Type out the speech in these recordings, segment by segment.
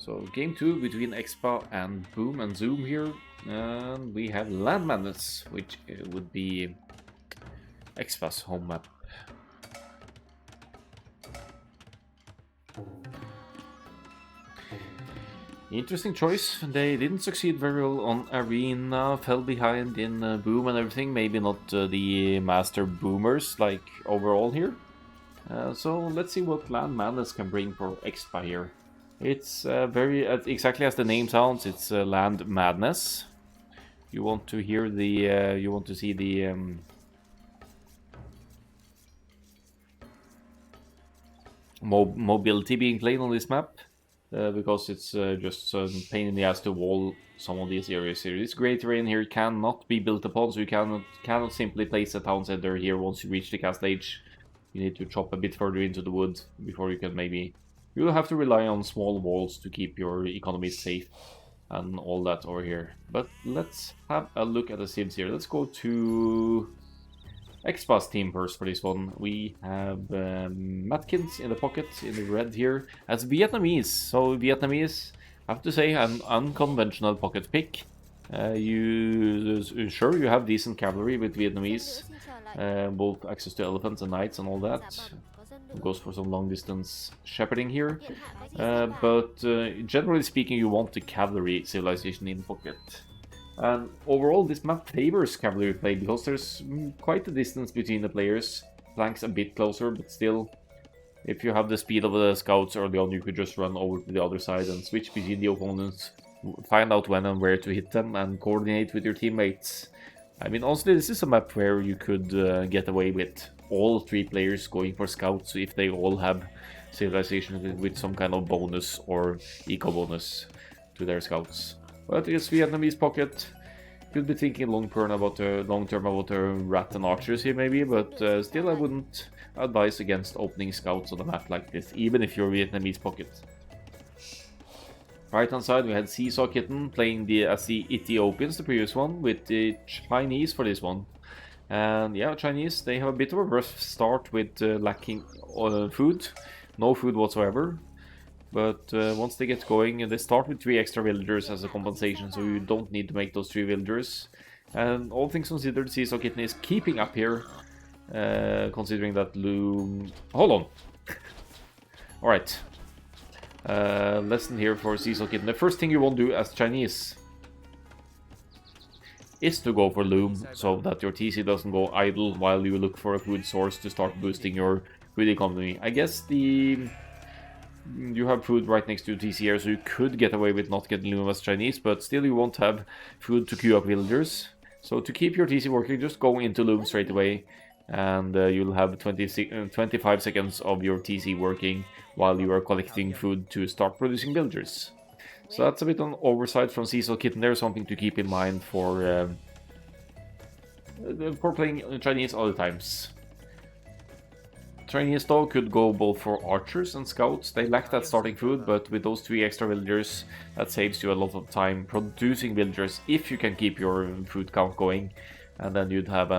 So game 2 between Expa and Boom and Zoom here, and we have Land Madness, which would be Expa's home map. Interesting choice. They didn't succeed very well on Arena, fell behind in Boom and everything. Maybe not the master boomers like overall here. So let's see what Land Madness can bring for Expa here. It's very exactly as the name sounds. It's Land Madness. You want to hear the you want to see the mobility being played on this map, because it's just a pain in the ass to wall some of these areas here. This great terrain here cannot be built upon, so you cannot simply place a town center here once you reach the cast age. You need to chop a bit further into the wood before you can maybe... You'll have to rely on small walls to keep your economy safe and all that over here. But let's have a look at the sims here. Let's go to Expa's team first for this one. We have Matkins in the pocket in the red here as Vietnamese. So Vietnamese, I have to say, an unconventional pocket pick. Sure, you have decent cavalry with Vietnamese, both access to elephants and knights and all that. Goes for some long distance shepherding here, but generally speaking, you want the cavalry civilization in pocket. And overall, this map favors cavalry play because there's quite a distance between the players. Flanks a bit closer, but still, if you have the speed of the scouts early on, you could just run over to the other side and switch between the opponents, find out when and where to hit them, and coordinate with your teammates. I mean, honestly, this is a map where you could get away with all 3 players going for scouts if they all have civilization with some kind of bonus or eco bonus to their scouts. But it's Vietnamese pocket. Could be thinking long term about the rat and archers here maybe, but still I wouldn't advise against opening scouts on a map like this, even if you're Vietnamese pocket. Right hand side we had Seesaw Kitten playing as the Ethiopians, the previous one, with the Chinese for this one. And yeah, Chinese, they have a bit of a rough start with lacking food, no food whatsoever. But once they get going, they start with 3 extra villagers as a compensation, so you don't need to make those 3 villagers. And all things considered, Seesaw Kitten is keeping up here, considering that Loom... Hold on! Alright. Lesson here for Seesaw Kitten. The first thing you want to do as Chinese is to go for Loom, so that your TC doesn't go idle while you look for a food source to start boosting your food economy. I guess you have food right next to TC here, so you could get away with not getting Loom as Chinese, but still you won't have food to queue up villagers. So to keep your TC working, just go into Loom straight away, and you'll have 25 seconds of your TC working while you are collecting food to start producing villagers. So that's a bit on oversight from Seesaw Kitten. There's something to keep in mind for playing Chinese other times. Chinese though could go both for archers and scouts. They lack that starting food, but with those 3 extra villagers, that saves you a lot of time producing villagers if you can keep your food count going. And then you'd have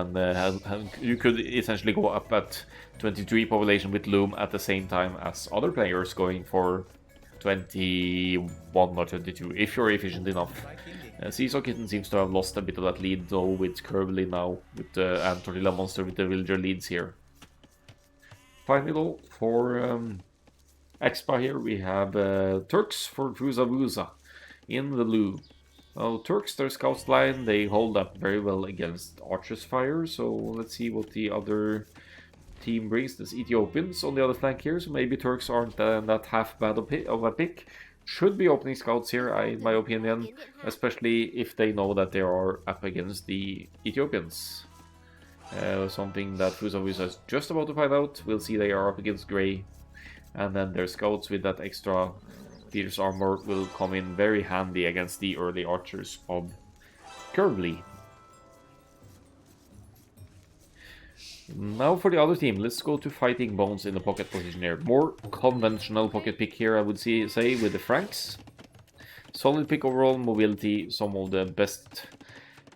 you could essentially go up at 23 population with Loom at the same time as other players going for 21 or 22, if you're efficient enough. Seesaw Kitten seems to have lost a bit of that lead though with Curvely now, with and Tortilla Monster with the villager leads here. Finally though, for Expa here we have Turks for Vuza Vuza in the blue. Oh, Turks, their scouts line, they hold up very well against Archer's fire, so let's see what the other team brings. There's Ethiopians on the other flank here, so maybe Turks aren't that half bad of a pick. Should be opening scouts here, in my opinion, especially if they know that they are up against the Ethiopians. Something that Fusavusa is just about to find out. We'll see they are up against Grey, and then their scouts with that extra fierce armor will come in very handy against the early archers of Curvely. Now for the other team, let's go to Fighting Bones in the pocket position here. More conventional pocket pick here, I would say, with the Franks. Solid pick overall, mobility, some of the best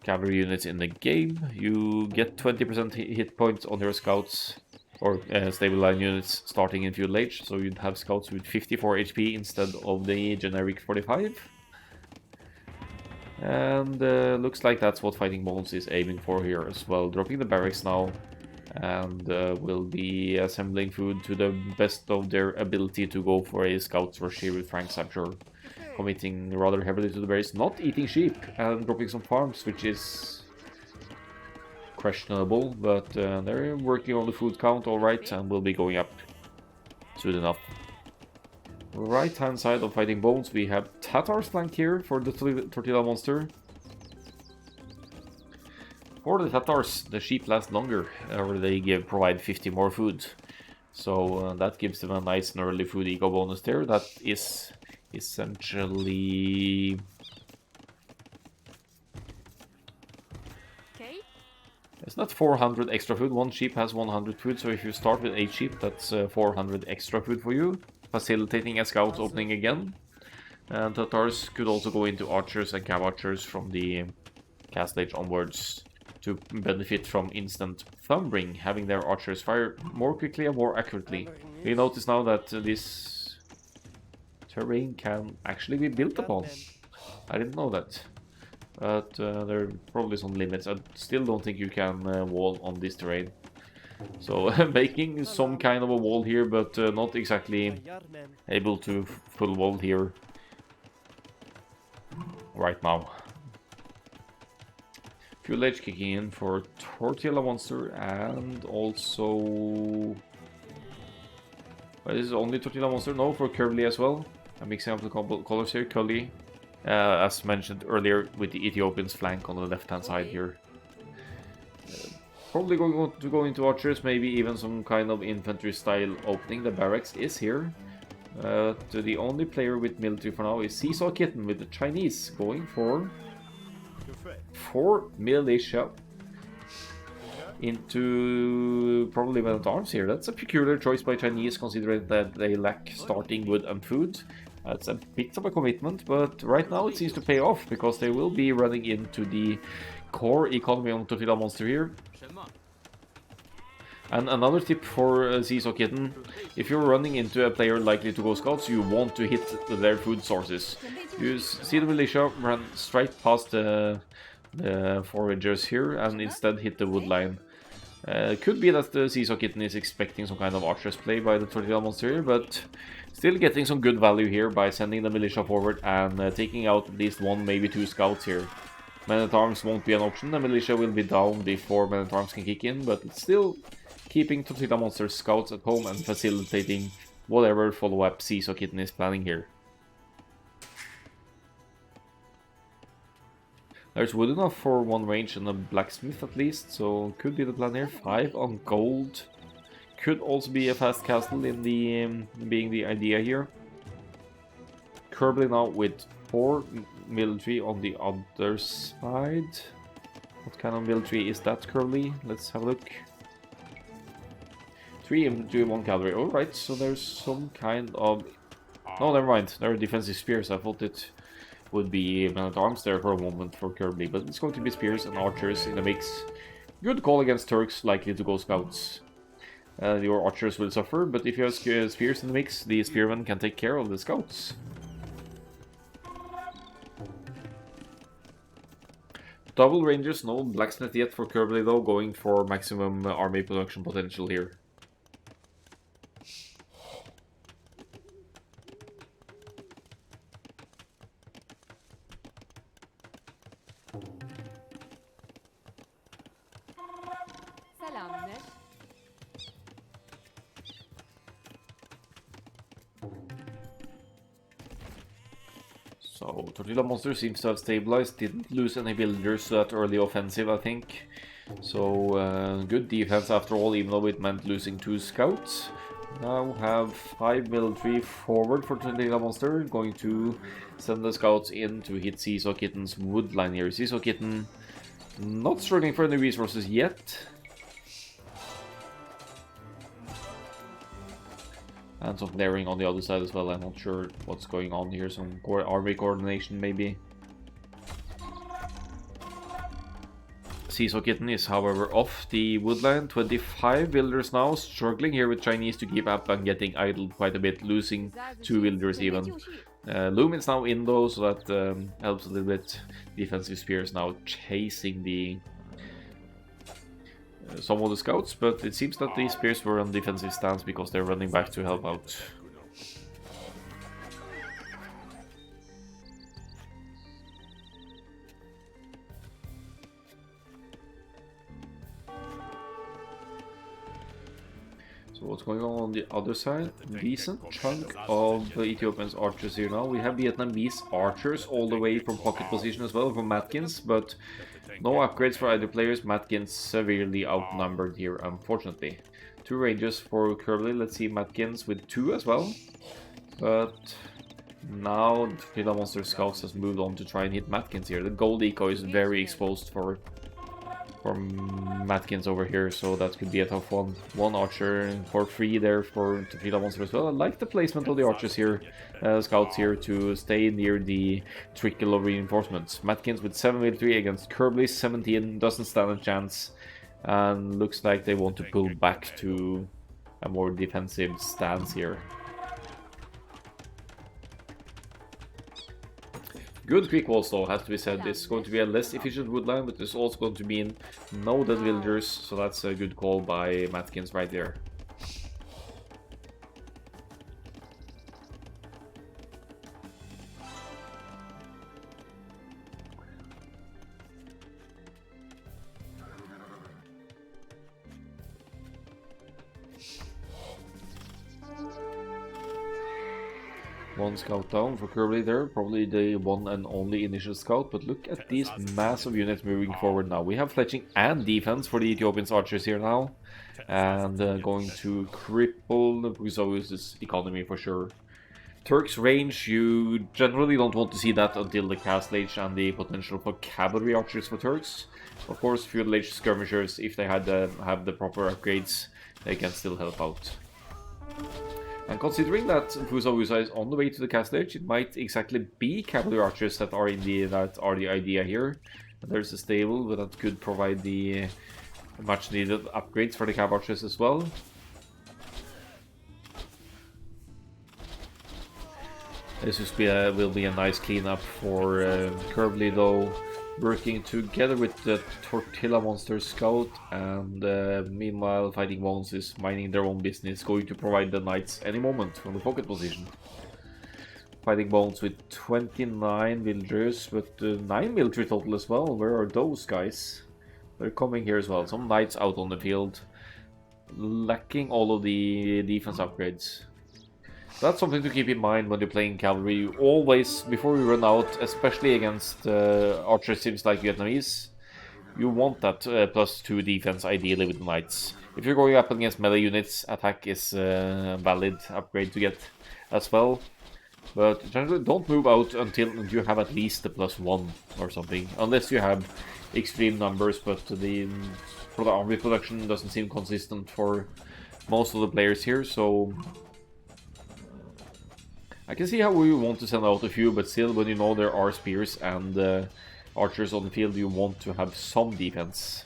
cavalry units in the game. You get 20% hit points on your scouts or stable line units starting in feudal age, so you'd have scouts with 54 HP instead of the generic 45. And looks like that's what Fighting Bones is aiming for here as well, dropping the barracks now, and will be assembling food to the best of their ability to go for a scout rush here with Franks, I'm sure. Committing rather heavily to the base, not eating sheep, and dropping some farms, which is questionable, but they're working on the food count alright, and will be going up soon enough. Right hand side of Fighting Bones, we have Tatars flanked here for the Tortilla monster. For the Tatars, the sheep last longer, or they provide 50 more food. So that gives them a nice and early food eco bonus there. That is essentially... It's not 400 extra food. One sheep has 100 food, so if you start with 8 sheep, that's 400 extra food for you. Facilitating a scout opening again. And Tatars could also go into archers and cav archers from the Castle Age onwards to benefit from instant thumbring, having their archers fire more quickly and more accurately. You notice now that this terrain can actually be built upon. I didn't know that. But there are probably some limits. I still don't think you can wall on this terrain. So making some kind of a wall here, but not exactly able to full wall here right now. Fuel Edge kicking in for Tortilla Monster, and also... This is only Tortilla Monster? No, for Curly as well. I'm mixing up the colors here. Curly, as mentioned earlier, with the Ethiopian's flank on the left hand side here. Probably going to go into archers, maybe even some kind of infantry style opening. The barracks is here. The only player with military for now is Seesaw Kitten with the Chinese going for militia into probably men at arms here. That's a peculiar choice by Chinese, considering that they lack starting wood and food. That's a bit of a commitment, but right now it seems to pay off, because they will be running into the core economy on Tortilla Monster here. And another tip for Seesaw Kitten: if you're running into a player likely to go scouts, you want to hit their food sources. You see the militia run straight past the foragers here and instead hit the wood line. Could be that the Seesaw Kitten is expecting some kind of archers play by the Tortilla Monster here, but still getting some good value here by sending the militia forward and taking out at least one, maybe two scouts here. Men-at-Arms won't be an option. The militia will be down before Men-at-Arms can kick in, but it's still keeping Tortilla Monster's scouts at home and facilitating whatever follow-up Seesaw Kitten is planning here. There's wood enough for one range and a blacksmith at least, so could be the plan here. 5 on gold. Could also be a fast castle in the being the idea here. Curly now with 4 military on the other side. What kind of military is that, Curly? Let's have a look. 3 infantry, 1 cavalry. Alright, so there's some kind of... No, never mind. There are defensive spears. I thought it would be men-at-arms there for a moment for Kirby, but it's going to be spears and archers in the mix. Good call against Turks, likely to go scouts. Your archers will suffer, but if you have spears in the mix, the spearmen can take care of the scouts. Double rangers, no blacksmith yet for Kirby though, going for maximum army production potential here. So, Tortilla Monster seems to have stabilized, didn't lose any villagers to that early offensive, I think. So, good defense after all, even though it meant losing 2 scouts. Now have 5 military forward for Tortilla Monster, going to send the scouts in to hit Seesaw Kitten's wood line here. Seesaw Kitten not struggling for any resources yet. And some layering on the other side as well. I'm not sure what's going on here. Some army coordination maybe. Seesaw Kitten is however off the woodland. 25 villagers now, struggling here with Chinese to keep up and getting idled quite a bit, losing 2 villagers even. Lumin's now in though, so that helps a little bit. Defensive spears now chasing the some of the scouts, but it seems that the spears were on defensive stance because they're running back to help out. So what's going on the other side? Decent chunk of Ethiopians archers here now. We have Vietnamese archers all the way from pocket position as well, from Matkins, but no upgrades for either players. Matkins severely outnumbered here, unfortunately. 2 ranges for Curly. Let's see Matkins with 2 as well. But now the Fila Monster Scouts has moved on to try and hit Matkins here. The gold eco is very exposed for Matkins over here, so that could be a tough one. 1 archer for free there for the Fila Monster as well. I like the placement of the archers here, scouts here, to stay near the trickle of reinforcements. Matkins with 7 military against Kerbly 17 doesn't stand a chance, and looks like they want to pull back to a more defensive stance here. Good quick walls though, has to be said. It's going to be a less efficient woodline, but there's also going to be no dead villagers, so that's a good call by Matkins right there. One scout down for Kerbly there, probably the one and only initial scout, but look at these massive units moving forward now. We have fletching and defense for the Ethiopians archers here now, and going to cripple Buzawuz's economy for sure. Turks range, you generally don't want to see that until the Castle Age and the potential for cavalry archers for Turks. Of course, Feudal Age skirmishers, if they have the proper upgrades, they can still help out. And considering that Fusa is on the way to the Castle Age, it might exactly be cavalry archers that are the idea here. There's a stable, but that could provide the much needed upgrades for the cav archers as well. This will be a nice cleanup for Kerbly though, working together with the Tortilla Monster Scout, and meanwhile Fighting Bones is minding their own business, going to provide the knights any moment from the pocket position. Fighting Bones with 29 villagers, but 9 military total as well. Where are those guys? They're coming here as well. Some knights out on the field, lacking all of the defense upgrades. That's something to keep in mind when you're playing cavalry. You always, before you run out, especially against archer sims like Vietnamese, you want that +2 defense ideally with the knights. If you're going up against melee units, attack is a valid upgrade to get as well. But generally don't move out until you have at least the +1 or something, unless you have extreme numbers, but the army production doesn't seem consistent for most of the players here, so I can see how we want to send out a few, but still, when you know there are spears and archers on the field, you want to have some defense.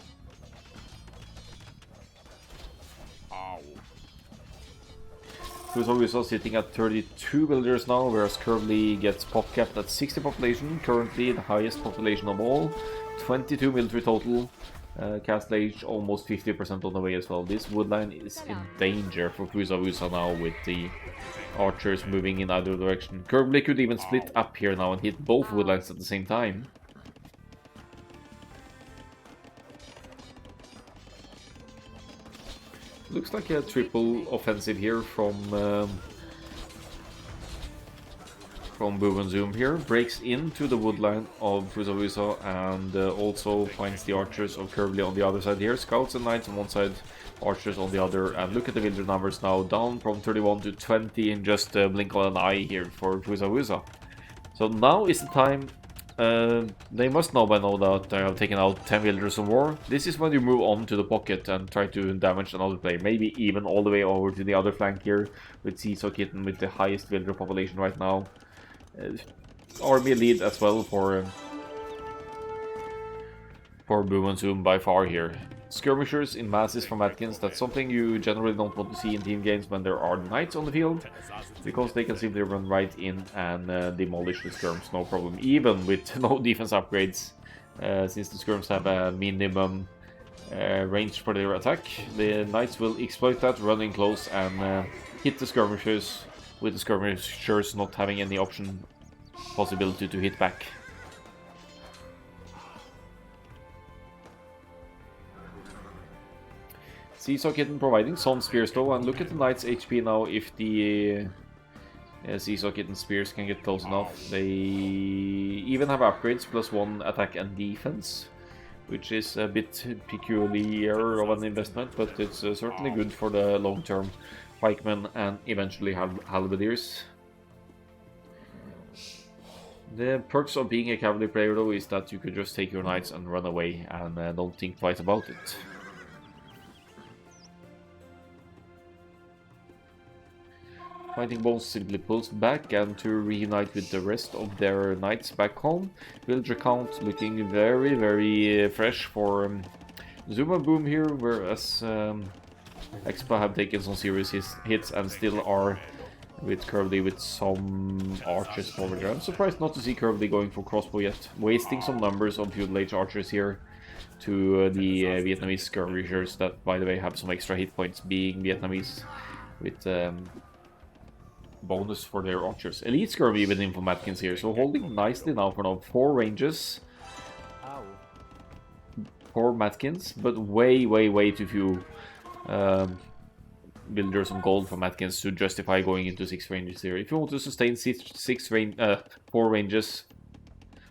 Who's also sitting at 32 villagers now, whereas Kerbly gets pop-capped at 60 population, currently the highest population of all. 22 military total. Castle Age almost 50% on the way as well. This woodline is in danger for Fusa now with the archers moving in either direction. Kerbly could even split up here now and hit both woodlines at the same time. Looks like a triple offensive here from Boom Zoom here. Breaks into the woodline of Fusa and also finds the archers of Kerbly on the other side here. Scouts and knights on one side, archers on the other, and look at the villager numbers now, down from 31 to 20 in just a blink of an eye here for Fusa. So now is the time. They must know by now that they have taken out 10 villagers or more. This is when you move on to the pocket and try to damage another player, maybe even all the way over to the other flank here with Seesaw Kitten with the highest villager population right now. Army lead as well for for Boom and Zoom by far here. Skirmishers in masses from Atkins, that's something you generally don't want to see in team games when there are knights on the field, because they can simply run right in and demolish the skirms, no problem, even with no defense upgrades, since the skirms have a minimum range for their attack. The knights will exploit that, run in close and hit the skirmishers, with the skirmishers not having any possibility to hit back. Seesaw Kitten providing some spears though, and look at the knight's HP now. If the Seesaw Kitten spears can get close enough, they even have upgrades +1 attack and defense, which is a bit peculiar of an investment, but it's certainly good for the long-term pikemen and eventually halberdiers. The perks of being a cavalry player though is that you could just take your knights and run away and don't think twice about it. Fighting Bones simply pulls back and to reunite with the rest of their knights back home. Villager count looking very fresh for Zuma Boom here, whereas Expa have taken some serious hits and still are with Curly with some archers over there. I'm surprised not to see Curly going for crossbow yet, wasting some numbers on feudal age archers here to the Vietnamese skirmishers that, by the way, have some extra hit points being Vietnamese with bonus for their archers. Elite Skirm even in for Matkins here, so holding nicely now for now. 4 ranges for Matkins, but way too few builders on gold for Matkins to justify going into 6 ranges here. If you want to sustain 4 ranges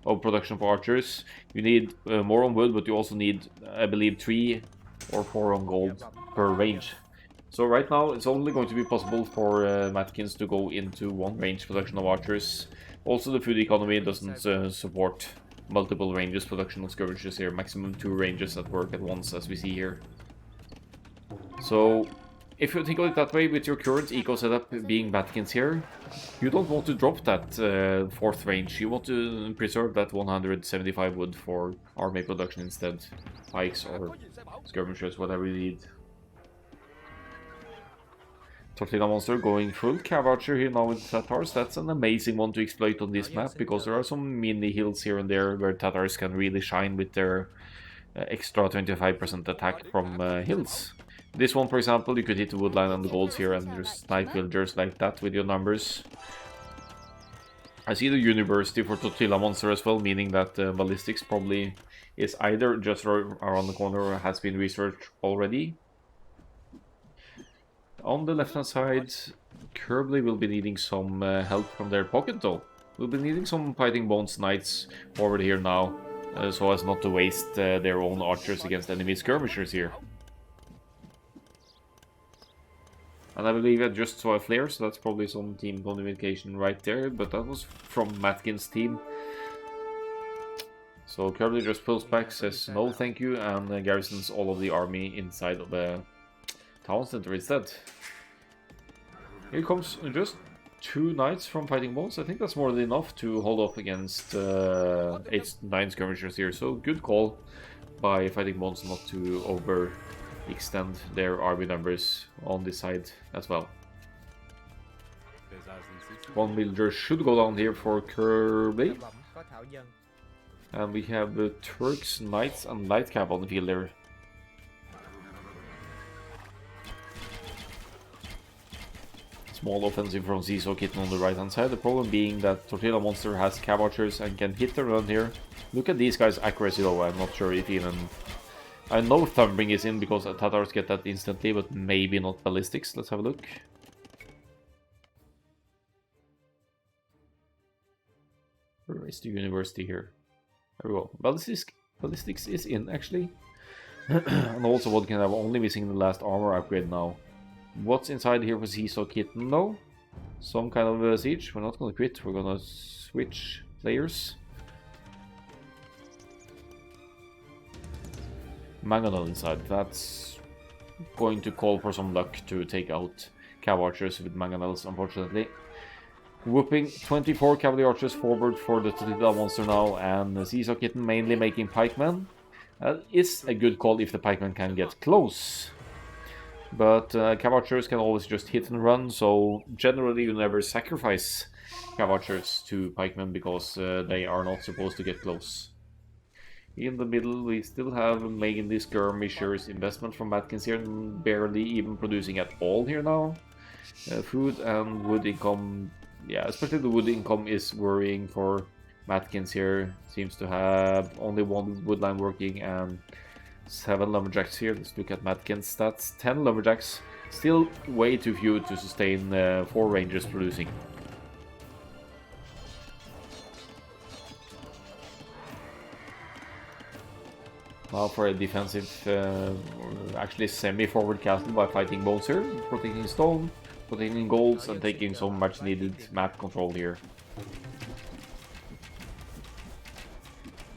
of production for archers, you need more on wood, but you also need, I believe, 3 or 4 on gold per range. So right now it's only going to be possible for Matkins to go into 1 range production of archers. Also the food economy doesn't support multiple ranges production of skirmishers here, maximum 2 ranges that work at once as we see here. So if you think of it that way, with your current eco setup being Matkins here, you don't want to drop that 4th range, you want to preserve that 175 wood for army production instead, pikes or skirmishers, whatever you need. Tortilla Monster going full Cav Archer here now with Tatars. That's an amazing one to exploit on this map, because there are some mini hills here and there where Tatars can really shine with their extra 25% attack from hills. This one, for example, you could hit the woodline and the golds here and just snipe villagers like that with your numbers. I see the University for Tortilla Monster as well, meaning that ballistics probably is either just around the corner or has been researched already. On the left hand side, Curly will be needing some help from their pocket though. We'll be needing some Fighting Bones Knights forward here now, so as not to waste their own archers against enemy skirmishers here. And I believe I just saw a flare, so that's probably some team communication right there, but that was from Matkins' team. So Curly just pulls back, says no thank you, and garrisons all of the army inside of the town center instead. Here comes just 2 knights from Fighting Bones. I think that's more than enough to hold up against 8-9 skirmishers here. So good call by Fighting Bones not to overextend their army numbers on this side as well. 1 villager should go down here for Kirby. And we have the Turks, Knights and Light Cap on the field there. Small offensive from Seesaw Kitten on the right hand side. The problem being that Tortilla Monster has Cav Archers and can hit the run here. Look at these guys' accuracy though. I'm not sure if even... I know Thumbring is in because Tatars get that instantly, but maybe not ballistics. Let's have a look. Where is the university here? There we go. Ballistics is in actually. And also what can have only missing the last armor upgrade now. What's inside here for Seesaw Kitten though? Some kind of a siege. We're not gonna quit, we're gonna switch players. Mangonel inside. That's going to call for some luck to take out Cav Archers with Mangonels, unfortunately. Whooping 24 Cavalry Archers forward for the Tortilla Monster now, and Seesaw Kitten mainly making pikemen. That is a good call if the pikemen can get close. But cav archers can always just hit and run, so generally you never sacrifice cav archers to pikemen because they are not supposed to get close. In the middle, we still have mainly skirmishers investment from Matkins here, and barely even producing at all here now. Food and wood income, yeah, especially the wood income is worrying for Matkins here. Seems to have only one wood line working and 7 lumberjacks here. Let's look at Matkins stats. 10 lumberjacks, still way too few to sustain 4 rangers producing. Now for a defensive, actually semi-forward castle by fighting bones here, protecting stone, protecting golds, and taking so much needed map control here.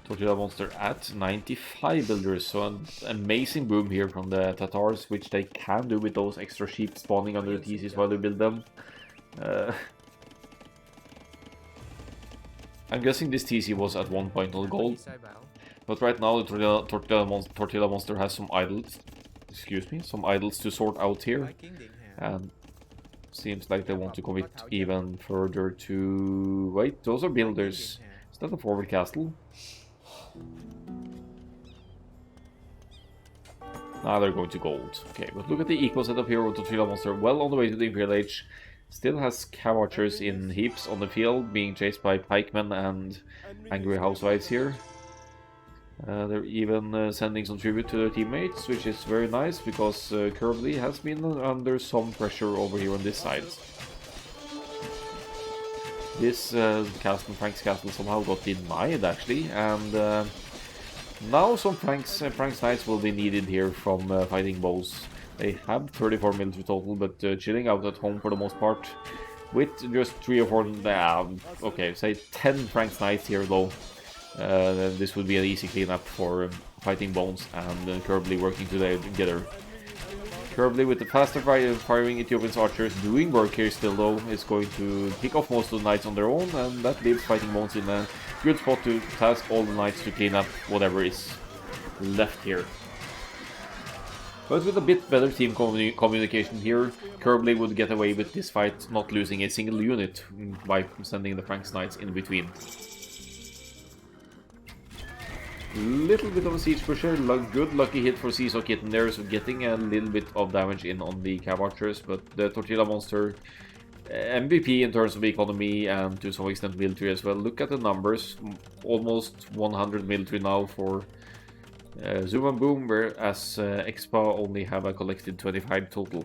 Tortilla monster at 95 builders, so an amazing boom here from the Tatars, which they can do with those extra sheep spawning under the TCs while they build them. I'm guessing this TC was at one point on gold. But right now the Tortilla monster has some idols, some idols to sort out here, and seems like they want to commit even further to... Wait, those are builders. Is that a forward castle? Now they're going to gold. Okay, but look at the equal setup here with Tortilla monster, well on the way to the Imperial Age. Still has cav archers in heaps on the field, being chased by pikemen and angry housewives here. They're even sending some tribute to their teammates, which is very nice, because Kirby has been under some pressure over here on this side. This castle, Frank's castle, somehow got denied actually, and now some Frank's Knights will be needed here from fighting bows. They have 34 military total, but chilling out at home for the most part, with just 3 or 4, okay, say 10 Frank's Knights here though. This would be an easy cleanup for fighting bones and Kirby working together. Kirby with the faster firing Ethiopian archers doing work here still though, is going to pick off most of the knights on their own, and that leaves fighting bones in a good spot to task all the knights to clean up whatever is left here. But with a bit better team communication here, Kirby would get away with this fight, not losing a single unit by sending the Frank's Knights in between. Little bit of a siege pusher, good lucky hit for Seesaw Kitten there, so getting a little bit of damage in on the cav archers, but the Tortilla monster MVP in terms of economy and to some extent military as well. Look at the numbers, almost 100 military now for Zoom and Boom, whereas Expa only have a collected 25 total.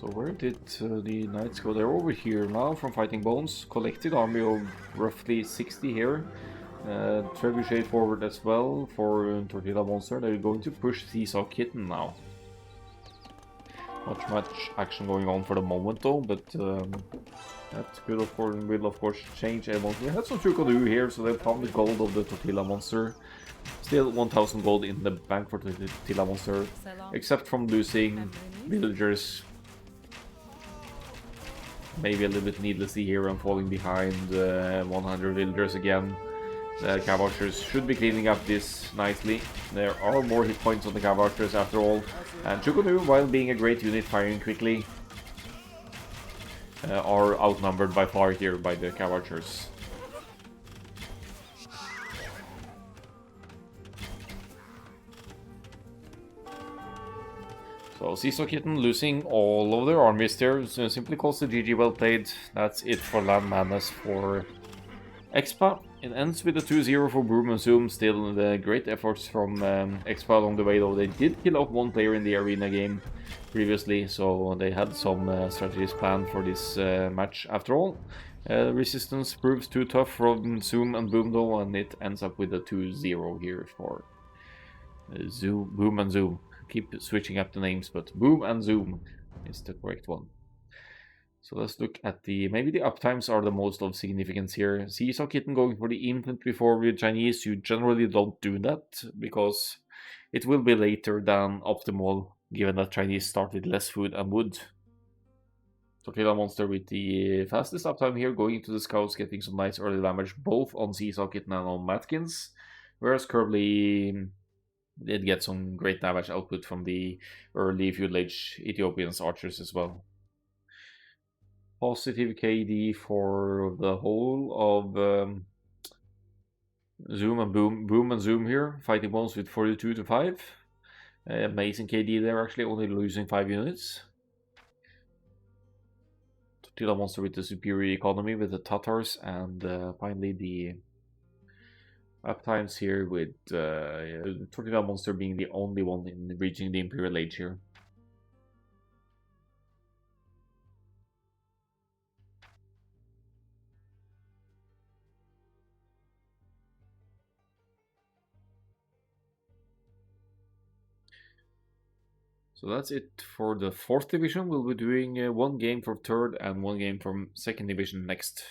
So where did the knights go? They're over here now from fighting bones. Collected army of roughly 60 here. Trebuchet forward as well for Tortilla monster. They're going to push Seesaw Kitten now. Not much action going on for the moment though, but that could of course, will of course change. We had some Chukadu here, so they found the gold of the Tortilla monster. Still 1000 gold in the bank for the Tortilla monster, except from losing villagers. Maybe a little bit needlessly here and falling behind 100 villagers again. The cav archers should be cleaning up this nicely. There are more hit points on the cav archers after all. And Chukunu, while being a great unit firing quickly, are outnumbered by far here by the cav archers. So Seesaw Kitten losing all of their armies there, so simply calls the GG well played. That's it for Land Madness for Expa. It ends with a 2-0 for Boom and Zoom. Still the great efforts from Expa along the way, though they did kill off one player in the arena game previously, so they had some strategies planned for this match after all. Resistance proves too tough from Zoom and Boom though, and it ends up with a 2-0 here for Boom and Zoom. Keep switching up the names, but Boom and Zoom is the correct one. So let's look at maybe the uptimes are the most of significance here. Seesaw Kitten going for the infant before with Chinese, you generally don't do that because it will be later than optimal given that Chinese start with less food and wood. Tortilla Monster with the fastest uptime here, going into the scouts, getting some nice early damage both on Seesaw Kitten and on Matkins. Whereas Curbly did get some great damage output from the early feudal age Ethiopians archers as well. Positive KD for the whole of Zoom and Boom and Zoom here, fighting bones with 42 to 5. Amazing KD there, actually, only losing 5 units. Tortilla Monster with the superior economy with the Tatars, and finally the uptimes here with Tortilla Monster being the only one in reaching the Imperial Age here. So that's it for the 4th division. We'll be doing one game for 3rd and one game from 2nd division next.